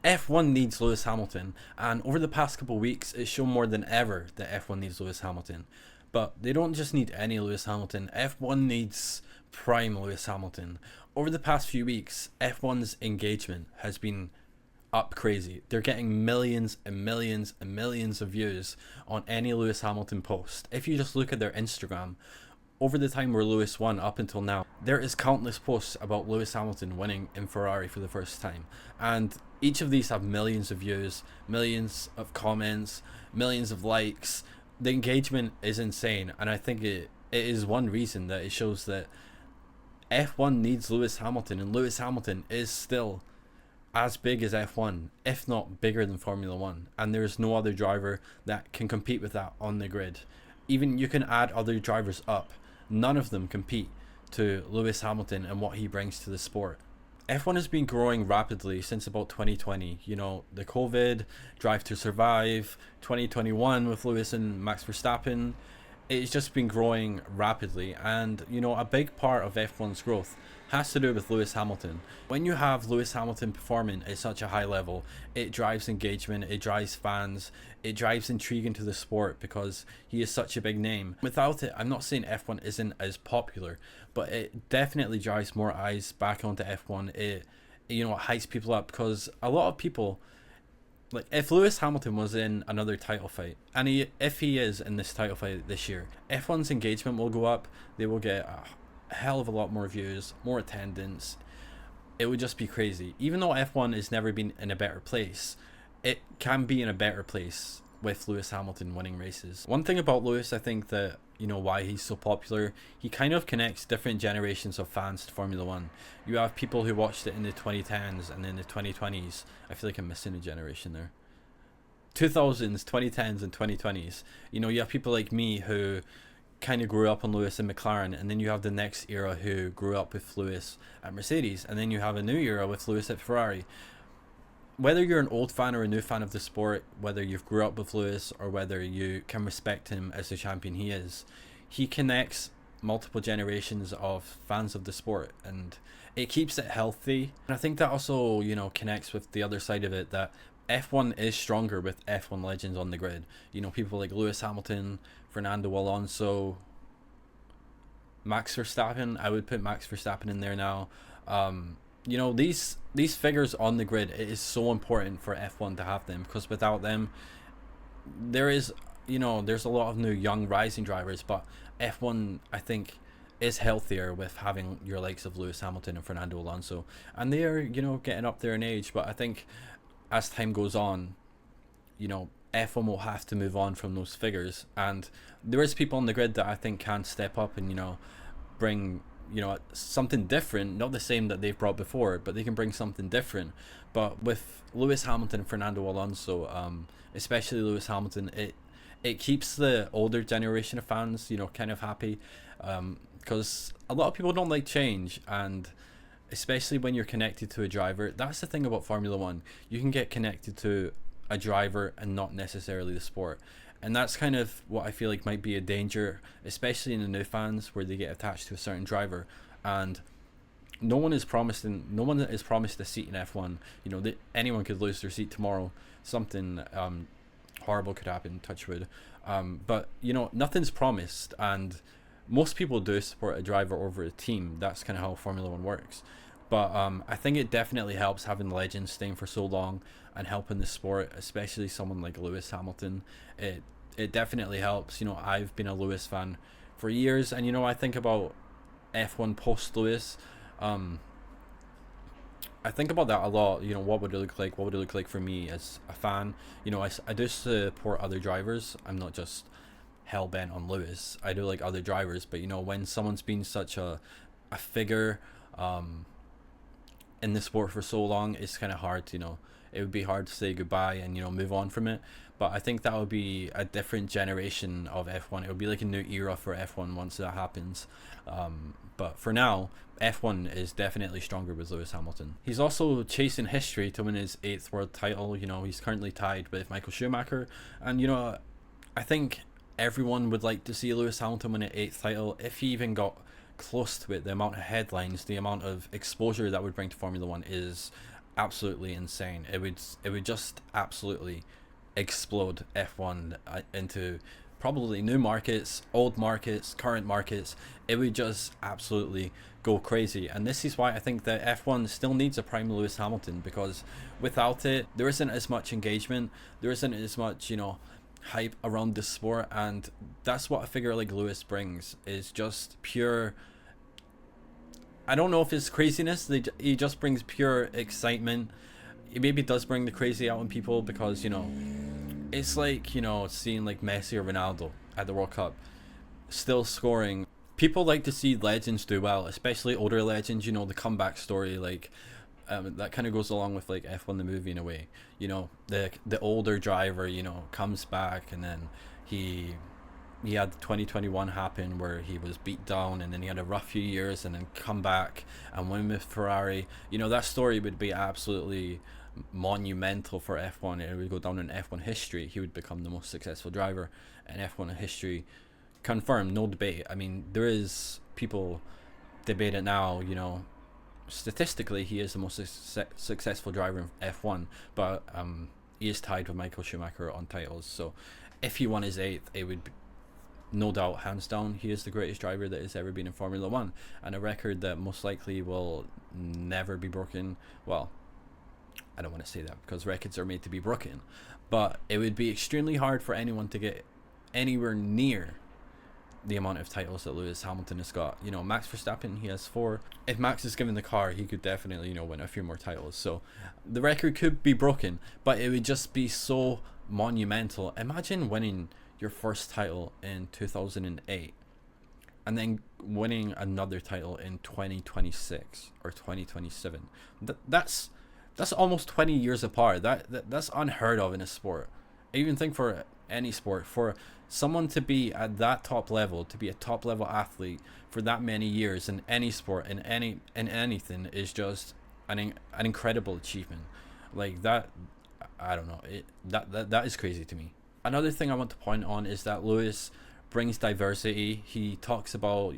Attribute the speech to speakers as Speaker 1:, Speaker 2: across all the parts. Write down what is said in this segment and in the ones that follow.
Speaker 1: F1 needs Lewis Hamilton, and over the past couple of weeks, it's shown more than ever that F1 needs Lewis Hamilton. But they don't just need any Lewis Hamilton, F1 needs prime Lewis Hamilton. Over the past few weeks, F1's engagement has been up crazy. They're getting millions and millions and millions of views on any Lewis Hamilton post. If you just look at their Instagram, over the time where Lewis won up until now, there is countless posts about Lewis Hamilton winning in Ferrari for the first time. And each of these have millions of views, millions of comments, millions of likes. The engagement is insane, and I think it is one reason that it shows that F1 needs Lewis Hamilton, and Lewis Hamilton is still as big as F1, if not bigger than Formula 1, and there's no other driver that can compete with that on the grid. Even you can add other drivers up, none of them compete to Lewis Hamilton and what he brings to the sport. F1 has been growing rapidly since about 2020. You know, the COVID, Drive to Survive, 2021 with Lewis and Max Verstappen. It's just been growing rapidly, and you know, a big part of F1's growth has to do with Lewis Hamilton. When you have Lewis Hamilton performing at such a high level, it drives engagement, it drives fans, it drives intrigue into the sport because he is such a big name. Without it, I'm not saying F1 isn't as popular, but it definitely drives more eyes back onto F1. It, you know, it hypes people up because a lot of people, like, if Lewis Hamilton was in another title fight, and if he is in this title fight this year, F1's engagement will go up. They will get a hell of a lot more views, more attendance. It would just be crazy. Even though F1 has never been in a better place, it can be in a better place with Lewis Hamilton winning races. One thing about Lewis, I think that, you know, why he's so popular, he kind of connects different generations of fans to Formula 1. You have people who watched it in the 2010s and in the 2020s. I feel like I'm missing a generation there. 2000s, 2010s and 2020s. You know, you have people like me who kind of grew up on Lewis and McLaren, and then you have the next era who grew up with Lewis at Mercedes, and then you have a new era with Lewis at Ferrari. Whether you're an old fan or a new fan of the sport, whether you've grew up with Lewis or whether you can respect him as the champion he is, he connects multiple generations of fans of the sport, and it keeps it healthy. And I think that also, you know, connects with the other side of it, that F1 is stronger with F1 legends on the grid. You know, people like Lewis Hamilton, Fernando Alonso, Max Verstappen. I would put Max Verstappen in there now. You know, these figures on the grid, it is so important for F1 to have them, because without them, there is, you know, there's a lot of new young rising drivers, but F1, I think, is healthier with having your likes of Lewis Hamilton and Fernando Alonso, and they are, you know, getting up there in age. But I think as time goes on, you know, F1 will have to move on from those figures, and there is people on the grid that I think can step up and, you know, bring, you know, something different, not the same that they've brought before, but they can bring something different. But with Lewis Hamilton and Fernando Alonso, especially Lewis Hamilton, it keeps the older generation of fans, you know, kind of happy, because a lot of people don't like change, and especially when you're connected to a driver. That's the thing about Formula 1. You can get connected to a driver and not necessarily the sport. And that's kind of what I feel like might be a danger, especially in the new fans, where they get attached to a certain driver, and no one is promised a seat in F1. You know, anyone could lose their seat tomorrow. Something horrible could happen, touch wood. But you know, nothing's promised, and most people do support a driver over a team. That's kind of how Formula 1 works. But I think it definitely helps having legends staying for so long and helping the sport, especially someone like Lewis Hamilton. It definitely helps. You know, I've been a Lewis fan for years, and you know, I think about F1 post Lewis. I think about that a lot. You know, what would it look like? What would it look like for me as a fan? You know, I do support other drivers. I'm not just hell bent on Lewis. I do like other drivers, but you know, when someone's been such a figure in the sport for so long, it's kind of hard. You know, it would be hard to say goodbye and, you know, move on from it. But I think that would be a different generation of F1. It would be like a new era for F1 once that happens. But for now, F1 is definitely stronger with Lewis Hamilton. He's also chasing history to win his 8th world title. You know, he's currently tied with Michael Schumacher. And, you know, I think everyone would like to see Lewis Hamilton win an 8th title. If he even got close to it, the amount of headlines, the amount of exposure that would bring to Formula 1 is absolutely insane. It would just absolutely explode F1 into probably new markets, old markets, current markets. It would just absolutely go crazy. And this is why I think that F1 still needs a prime Lewis Hamilton, because without it, there isn't as much engagement, there isn't as much, hype around the sport. And that's what a figure like Lewis brings, is just pure, I don't know if it's craziness. He just brings pure excitement. He maybe does bring the crazy out in people, because it's like seeing like Messi or Ronaldo at the World Cup still scoring. People like to see legends do well, especially older legends. The comeback story, like that kind of goes along with like F1 the movie in a way. The older driver comes back, and then he had 2021 happen where he was beat down, and then he had a rough few years, and then come back and win with Ferrari. That story would be absolutely monumental for F1. It would go down in F1 history. He would become the most successful driver in F1 history. Confirmed, no debate. I mean, there is people debate it now. Statistically, he is the most successful driver in F1, but he is tied with Michael Schumacher on titles. So if he won his 8th, it would be, no doubt, hands down, he is the greatest driver that has ever been in Formula 1, and a record that most likely will never be broken. Well, I don't want to say that, because records are made to be broken, but it would be extremely hard for anyone to get anywhere near the amount of titles that Lewis Hamilton has got. Max Verstappen, he has 4. If Max is given the car, he could definitely win a few more titles. So the record could be broken, but it would just be so monumental. Imagine winning your first title in 2008 and then winning another title in 2026 or 2027. That's almost 20 years apart. That's unheard of in a sport. I even think for any sport, for someone to be at that top level, to be a top level athlete for that many years in any sport, in anything, is just an incredible achievement. Like that, I don't know. That is crazy to me. Another thing I want to point on is that Lewis brings diversity. He talks about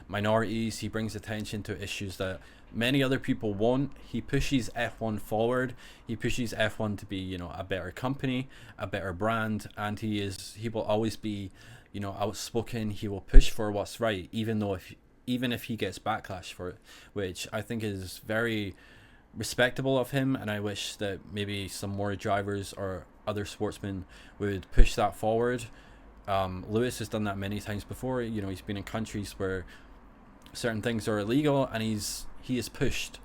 Speaker 1: minorities. He brings attention to issues that many other people won't. He pushes F1 forward. He pushes F1 to be a better company, a better brand, and he will always be outspoken. He will push for what's right, even if he gets backlash for it, which I think is very respectable of him. And I wish that maybe some more drivers or other sportsmen would push that forward. Lewis has done that many times before. He's been in countries where certain things are illegal, and he is pushed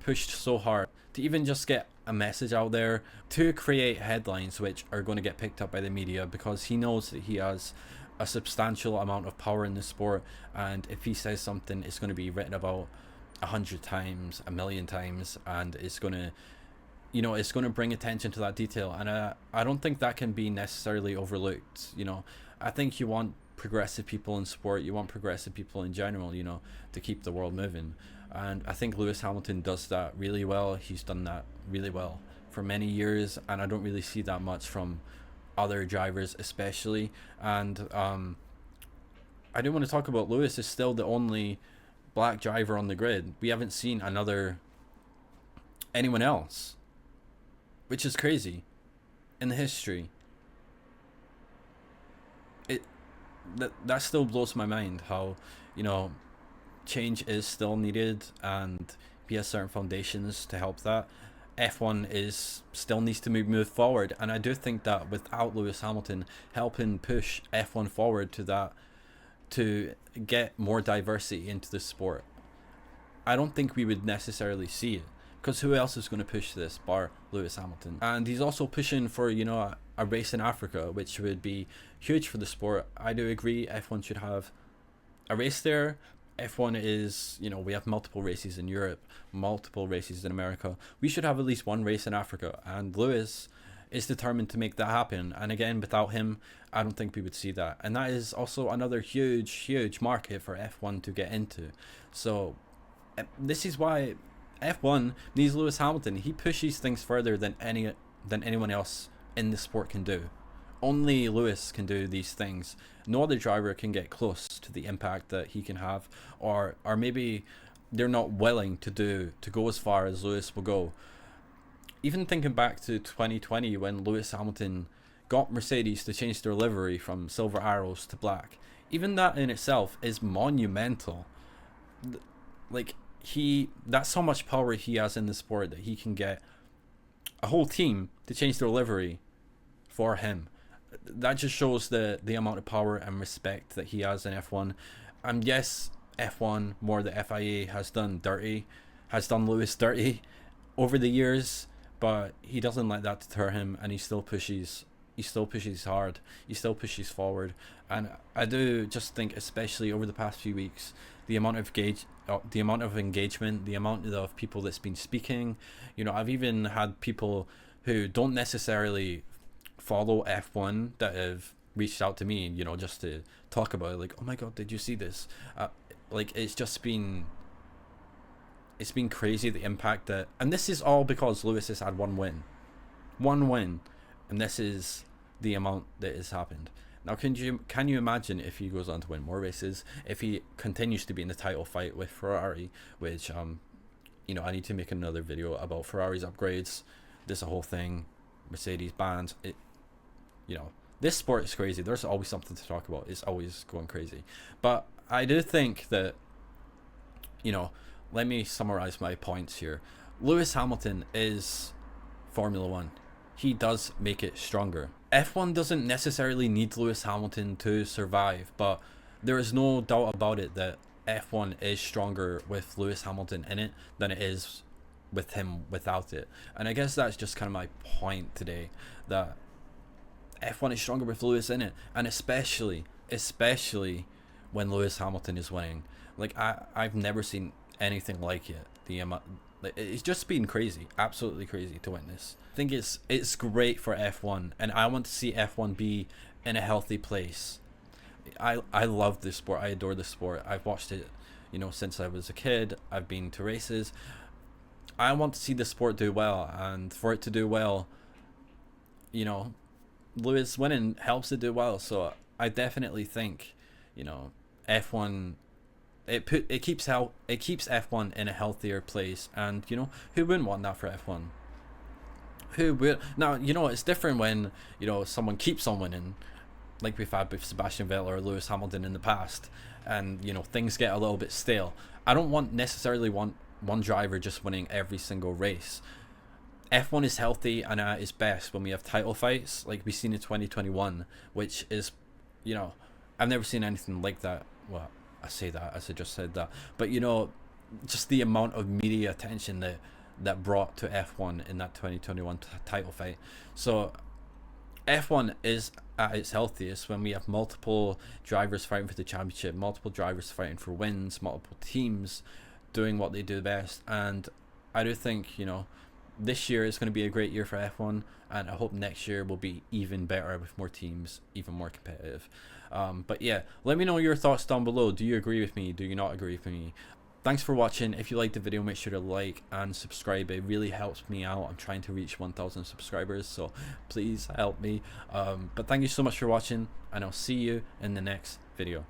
Speaker 1: so hard to even just get a message out there, to create headlines which are going to get picked up by the media, because he knows that he has a substantial amount of power in the sport, and if he says something, it's going to be written about 100 times, 1,000,000 times, and it's going to bring attention to that detail. And I don't think that can be necessarily overlooked. I think you want progressive people in sport, you want progressive people in general, to keep the world moving. And I think Lewis Hamilton does that really well. He's done that really well for many years, and I don't really see that much from other drivers especially. And I do want to talk about Lewis is still the only black driver on the grid. We haven't seen anyone else, which is crazy in the history. That still blows my mind, how change is still needed, and he has certain foundations to help that. F1 still needs to move forward, and I do think that without Lewis Hamilton helping push F1 forward to get more diversity into the sport, I don't think we would necessarily see it, because who else is going to push this bar Lewis Hamilton? And he's also pushing for a race in Africa, which would be huge for the sport. I do agree F1 should have a race there. F1 is, we have multiple races in Europe, multiple races in America. We should have at least one race in Africa, and Lewis is determined to make that happen. And again, without him, I don't think we would see that. And that is also another huge market for F1 to get into. So this is why F1 needs Lewis Hamilton. He pushes things further than anyone else in the sport can do. Only Lewis can do these things. No other driver can get close to the impact that he can have, or maybe they're not willing to go as far as Lewis will go. even thinking back to 2020 when Lewis Hamilton got Mercedes to change their livery from silver arrows to black, even that in itself is monumental. Like, that's how much power he has in the sport, that he can get a whole team to change their livery for him. That just shows the amount of power and respect that he has in F1. And yes, F1, more the FIA, has done Lewis dirty over the years, but he doesn't let that deter him, and he still pushes hard, he still pushes forward. And I do just think, especially over the past few weeks, the amount of engagement, the amount of people that's been speaking. I've even had people who don't necessarily follow F1 that have reached out to me, just to talk about it, like, oh my god, did you see this? Like, it's been crazy, the impact that, and this is all because Lewis has had one win, and this is the amount that has happened. Now, can you imagine if he goes on to win more races, if he continues to be in the title fight with Ferrari, which I need to make another video about Ferrari's upgrades. There's a whole thing, Mercedes bans it. This sport is crazy. There's always something to talk about. It's always going crazy. But I do think that, let me summarize my points here. Lewis Hamilton is Formula One. He does make it stronger. F1 doesn't necessarily need Lewis Hamilton to survive, but there is no doubt about it that F1 is stronger with Lewis Hamilton in it than it is with him without it. And I guess that's just kind of my point today, that F1 is stronger with Lewis in it, and especially when Lewis Hamilton is winning. Like, I've never seen anything like it. It's just been crazy, absolutely crazy to witness. I think it's great for F1, and I want to see F1 be in a healthy place. I love this sport. I adore this sport. I've watched it, since I was a kid. I've been to races. I want to see the sport do well, and for it to do well, Lewis winning helps it do well. So I definitely think, F1, it keeps F1 in a healthier place, and who wouldn't want that for F1? Who would? Now, it's different when someone keeps on winning, like we've had with Sebastian Vettel or Lewis Hamilton in the past, and things get a little bit stale. I don't necessarily want one driver just winning every single race. F1 is healthy and at its best when we have title fights like we've seen in 2021, which is, I've never seen anything like that. Well, I say that as I just said that, but just the amount of media attention that brought to F1 in that 2021 title fight. So F1 is at its healthiest when we have multiple drivers fighting for the championship, multiple drivers fighting for wins, multiple teams doing what they do best. And I do think, this year is going to be a great year for F1, and I hope next year will be even better with more teams, even more competitive. But yeah, let me know your thoughts down below. Do you agree with me? Do you not agree with me? Thanks for watching. If you liked the video, make sure to like and subscribe. It really helps me out. I'm trying to reach 1,000 subscribers, so please help me. But thank you so much for watching, and I'll see you in the next video.